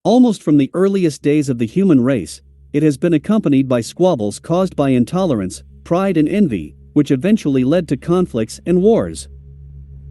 Almost from the earliest days of the human race, it has been accompanied by squabbles caused by intolerance, pride and envy, which eventually led to conflicts and wars.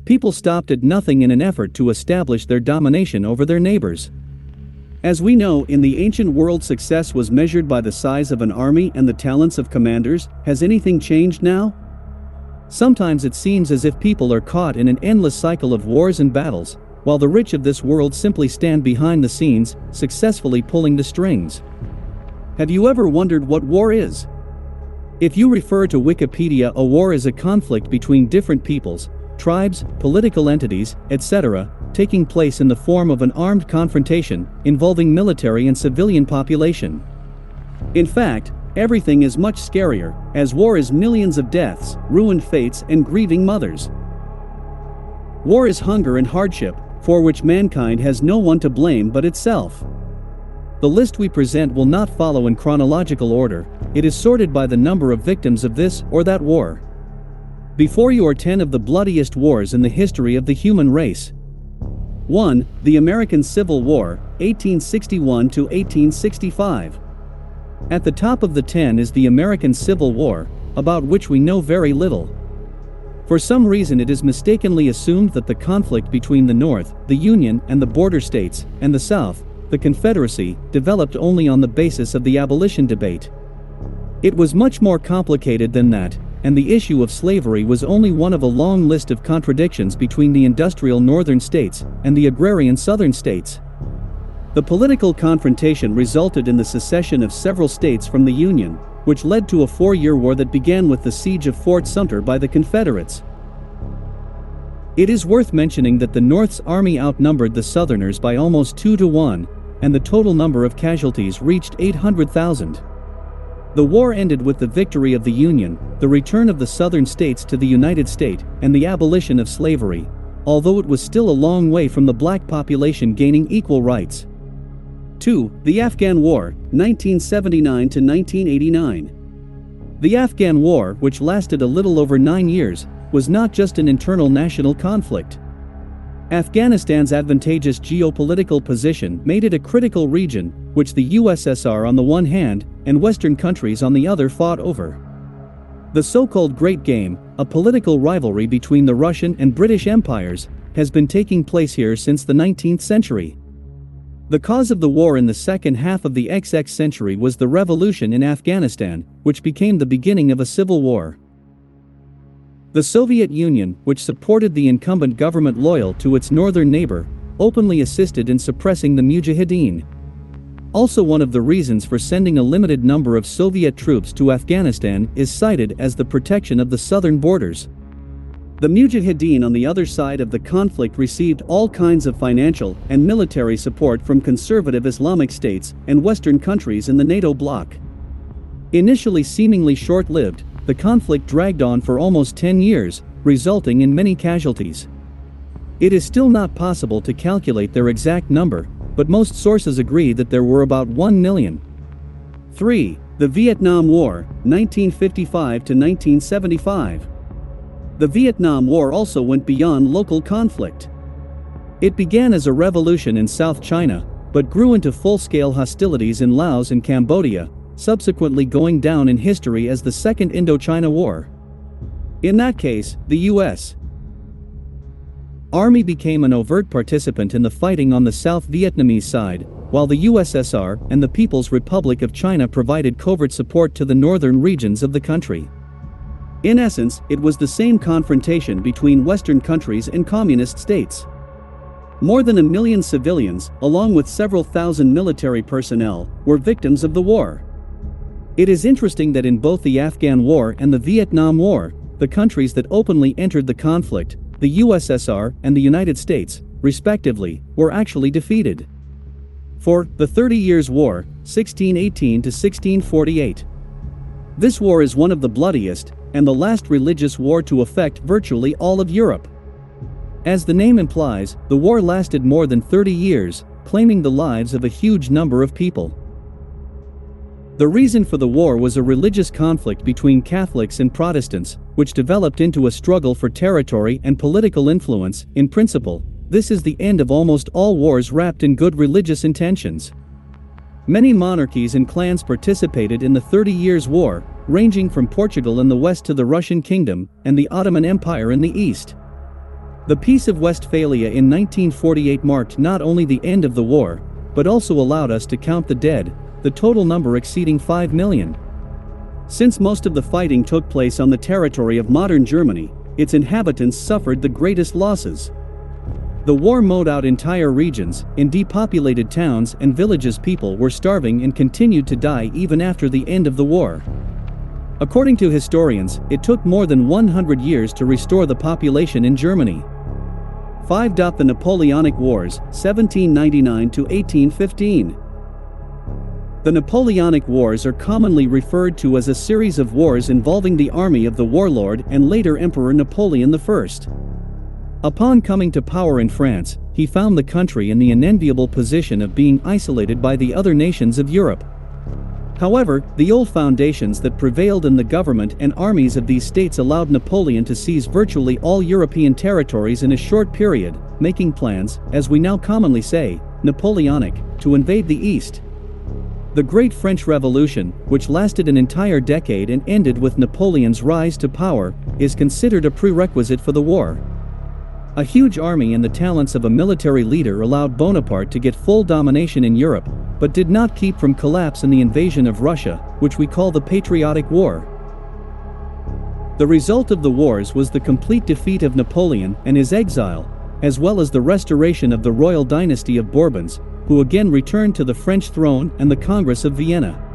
People stopped at nothing in an effort to establish their domination over their neighbors. As we know, in the ancient world, success was measured by the size of an army and the talents of commanders. Has anything changed now? Sometimes it seems as if people are caught in an endless cycle of wars and battles, while the rich of this world simply stand behind the scenes, successfully pulling the strings. Have you ever wondered what war is? If you refer to Wikipedia, a war is a conflict between different peoples, tribes, political entities, etc., taking place in the form of an armed confrontation involving military and civilian population. In fact, everything is much scarier, as war is millions of deaths, ruined fates, and grieving mothers. War is hunger and hardship, for which mankind has no one to blame but itself. The list we present will not follow in chronological order. It is sorted by the number of victims of this or that war. Before you are 10 of the bloodiest wars in the history of the human race. 1. The American Civil War, 1861 to 1865. At the top of the 10 is the American Civil War, about which we know very little. For some reason it is mistakenly assumed that the conflict between the North, the Union and the border states, and the South, the Confederacy, developed only on the basis of the abolition debate. It was much more complicated than that, and the issue of slavery was only one of a long list of contradictions between the industrial northern states and the agrarian southern states. The political confrontation resulted in the secession of several states from the Union, which led to a 4-year war that began with the siege of Fort Sumter by the Confederates. It is worth mentioning that the North's army outnumbered the Southerners by almost 2 to 1, and the total number of casualties reached 800,000. The war ended with the victory of the Union, the return of the Southern states to the United States, and the abolition of slavery, although it was still a long way from the black population gaining equal rights. 2. The Afghan War, 1979 to 1989. The Afghan War, which lasted a little over 9 years, was not just an internal national conflict. Afghanistan's advantageous geopolitical position made it a critical region, which the USSR on the one hand, and Western countries on the other fought over. The so-called Great Game, a political rivalry between the Russian and British empires, has been taking place here since the 19th century. The cause of the war in the second half of the XX century was the revolution in Afghanistan, which became the beginning of a civil war. The Soviet Union, which supported the incumbent government loyal to its northern neighbor, openly assisted in suppressing the Mujahideen. Also, one of the reasons for sending a limited number of Soviet troops to Afghanistan is cited as the protection of the southern borders. The Mujahideen on the other side of the conflict received all kinds of financial and military support from conservative Islamic states and Western countries in the NATO bloc. Initially seemingly short-lived, the conflict dragged on for almost 10 years, resulting in many casualties. It is still not possible to calculate their exact number, but most sources agree that there were about 1 million. 3. The Vietnam War, 1955 to 1975. The Vietnam War also went beyond local conflict. It began as a revolution in South China, but grew into full-scale hostilities in Laos and Cambodia, subsequently going down in history as the Second Indochina War. In that case, the U.S. Army became an overt participant in the fighting on the South Vietnamese side, while the USSR and the People's Republic of China provided covert support to the northern regions of the country. In essence, it was the same confrontation between Western countries and communist states. More than 1 million civilians, along with several thousand military personnel, were victims of the war. It is interesting that in both the Afghan War and the Vietnam War, the countries that openly entered the conflict, the USSR and the United States, respectively, were actually defeated. For the 30 Years' War, 1618 to 1648. This war is one of the bloodiest, and the last religious war to affect virtually all of Europe. As the name implies, the war lasted more than 30 years, claiming the lives of a huge number of people. The reason for the war was a religious conflict between Catholics and Protestants, which developed into a struggle for territory and political influence. In principle, this is the end of almost all wars wrapped in good religious intentions. Many monarchies and clans participated in the 30 Years' War, ranging from Portugal in the west to the Russian Kingdom and the Ottoman Empire in the east. The Peace of Westphalia in 1948 marked not only the end of the war, but also allowed us to count the dead, the total number exceeding 5 million. Since most of the fighting took place on the territory of modern Germany, its inhabitants suffered the greatest losses. The war mowed out entire regions. In depopulated towns and villages, people were starving and continued to die even after the end of the war. According to historians, it took more than 100 years to restore the population in Germany. 5. The Napoleonic Wars, 1799 to 1815. The Napoleonic Wars are commonly referred to as a series of wars involving the army of the warlord and later Emperor Napoleon I. Upon coming to power in France, he found the country in the unenviable position of being isolated by the other nations of Europe. However, the old foundations that prevailed in the government and armies of these states allowed Napoleon to seize virtually all European territories in a short period, making plans, as we now commonly say, Napoleonic, to invade the East. The Great French Revolution, which lasted an entire decade and ended with Napoleon's rise to power, is considered a prerequisite for the war. A huge army and the talents of a military leader allowed Bonaparte to get full domination in Europe, but did not keep from collapse in the invasion of Russia, which we call the Patriotic War. The result of the wars was the complete defeat of Napoleon and his exile, as well as the restoration of the royal dynasty of Bourbons, who again returned to the French throne and the Congress of Vienna.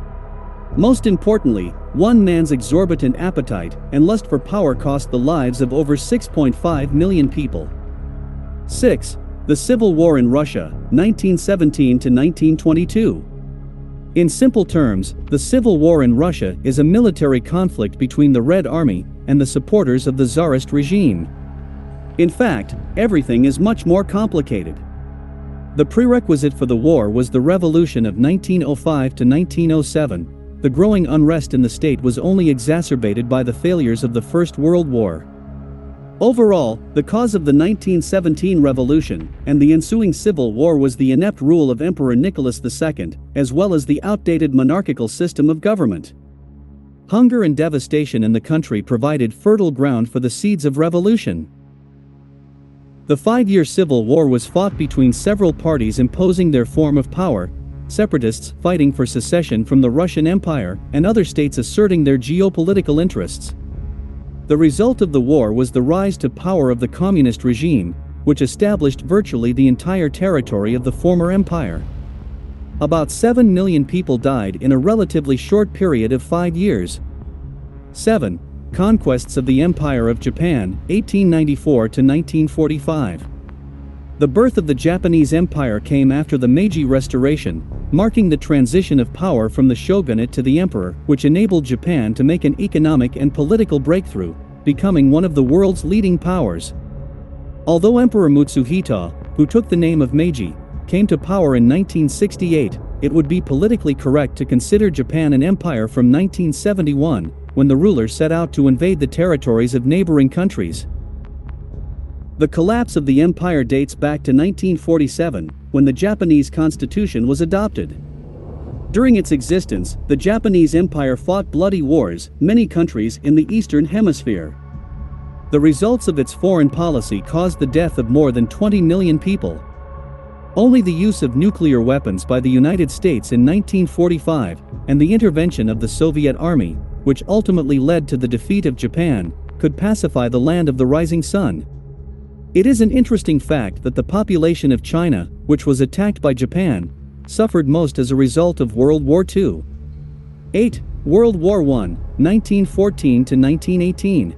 Most importantly, one man's exorbitant appetite and lust for power cost the lives of over 6.5 million people. 6. The Civil War in Russia, 1917 to 1922. In simple terms, the Civil War in Russia is a military conflict between the Red Army and the supporters of the Tsarist regime. In fact, everything is much more complicated. The prerequisite for the war was the revolution of 1905 to 1907. The growing unrest in the state was only exacerbated by the failures of the First World War. Overall, the cause of the 1917 revolution and the ensuing civil war was the inept rule of Emperor Nicholas II, as well as the outdated monarchical system of government. Hunger and devastation in the country provided fertile ground for the seeds of revolution. The 5-year civil war was fought between several parties imposing their form of power: separatists fighting for secession from the Russian Empire, and other states asserting their geopolitical interests. The result of the war was the rise to power of the communist regime, which established virtually the entire territory of the former empire. About 7 million people died in a relatively short period of 5 years. 7. Conquests of the Empire of Japan, 1894 to 1945. The birth of the Japanese Empire came after the Meiji Restoration, marking the transition of power from the shogunate to the emperor, which enabled Japan to make an economic and political breakthrough, becoming one of the world's leading powers. Although Emperor Mutsuhito, who took the name of Meiji, came to power in 1968, it would be politically correct to consider Japan an empire from 1971, when the ruler set out to invade the territories of neighboring countries. The collapse of the empire dates back to 1947, when the Japanese constitution was adopted. During its existence, the Japanese Empire fought bloody wars in many countries in the Eastern Hemisphere. The results of its foreign policy caused the death of more than 20 million people. Only the use of nuclear weapons by the United States in 1945, and the intervention of the Soviet Army, which ultimately led to the defeat of Japan, could pacify the land of the rising sun. It is an interesting fact that the population of China, which was attacked by Japan, suffered most as a result of World War II. 8. World War I, 1914 to 1918.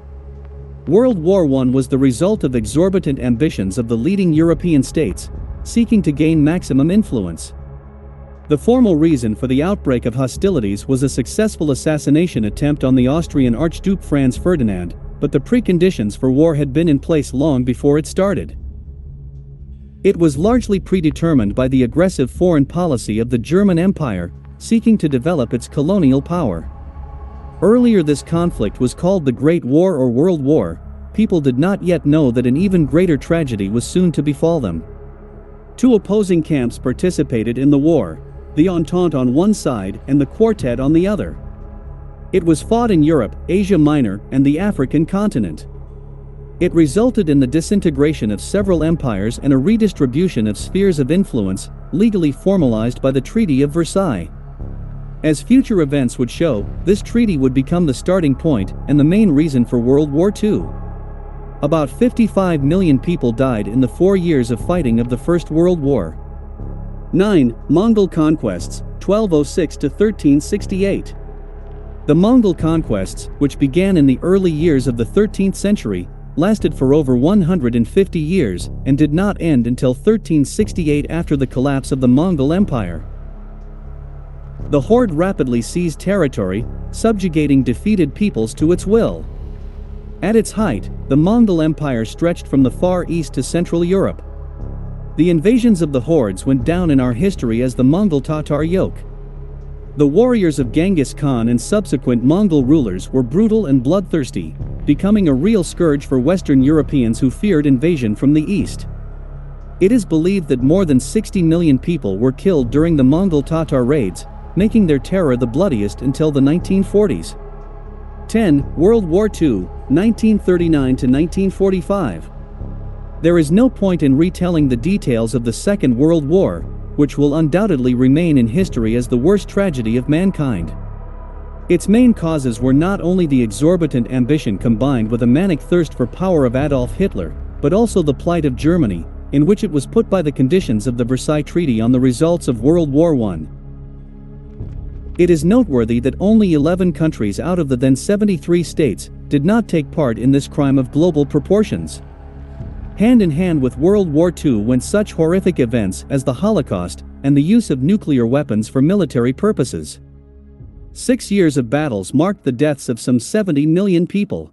World War I was the result of exorbitant ambitions of the leading European states, seeking to gain maximum influence. The formal reason for the outbreak of hostilities was a successful assassination attempt on the Austrian Archduke Franz Ferdinand, but the preconditions for war had been in place long before it started. It was largely predetermined by the aggressive foreign policy of the German Empire, seeking to develop its colonial power. Earlier, this conflict was called the Great War or World War, people did not yet know that an even greater tragedy was soon to befall them. Two opposing camps participated in the war, the Entente on one side and the Quartet on the other. It was fought in Europe, Asia Minor, and the African continent. It resulted in the disintegration of several empires and a redistribution of spheres of influence, legally formalized by the Treaty of Versailles. As future events would show, this treaty would become the starting point and the main reason for World War II. About 55 million people died in the 4 years of fighting of the First World War. 9. Mongol Conquests, 1206 to 1368. The Mongol conquests, which began in the early years of the 13th century, lasted for over 150 years and did not end until 1368 after the collapse of the Mongol Empire. The horde rapidly seized territory, subjugating defeated peoples to its will. At its height, the Mongol Empire stretched from the Far East to Central Europe. The invasions of the hordes went down in our history as the Mongol Tatar yoke. The warriors of Genghis Khan and subsequent Mongol rulers were brutal and bloodthirsty, becoming a real scourge for Western Europeans who feared invasion from the east. It is believed that more than 60 million people were killed during the Mongol Tatar raids, making their terror the bloodiest until the 1940s. 10. World War II, 1939 to 1945. There is no point in retelling the details of the Second World War, which will undoubtedly remain in history as the worst tragedy of mankind. Its main causes were not only the exorbitant ambition combined with a manic thirst for power of Adolf Hitler, but also the plight of Germany, in which it was put by the conditions of the Versailles Treaty on the results of World War I. It is noteworthy that only 11 countries out of the then 73 states did not take part in this crime of global proportions. Hand in hand with World War II went such horrific events as the Holocaust and the use of nuclear weapons for military purposes. 6 years of battles marked the deaths of some 70 million people.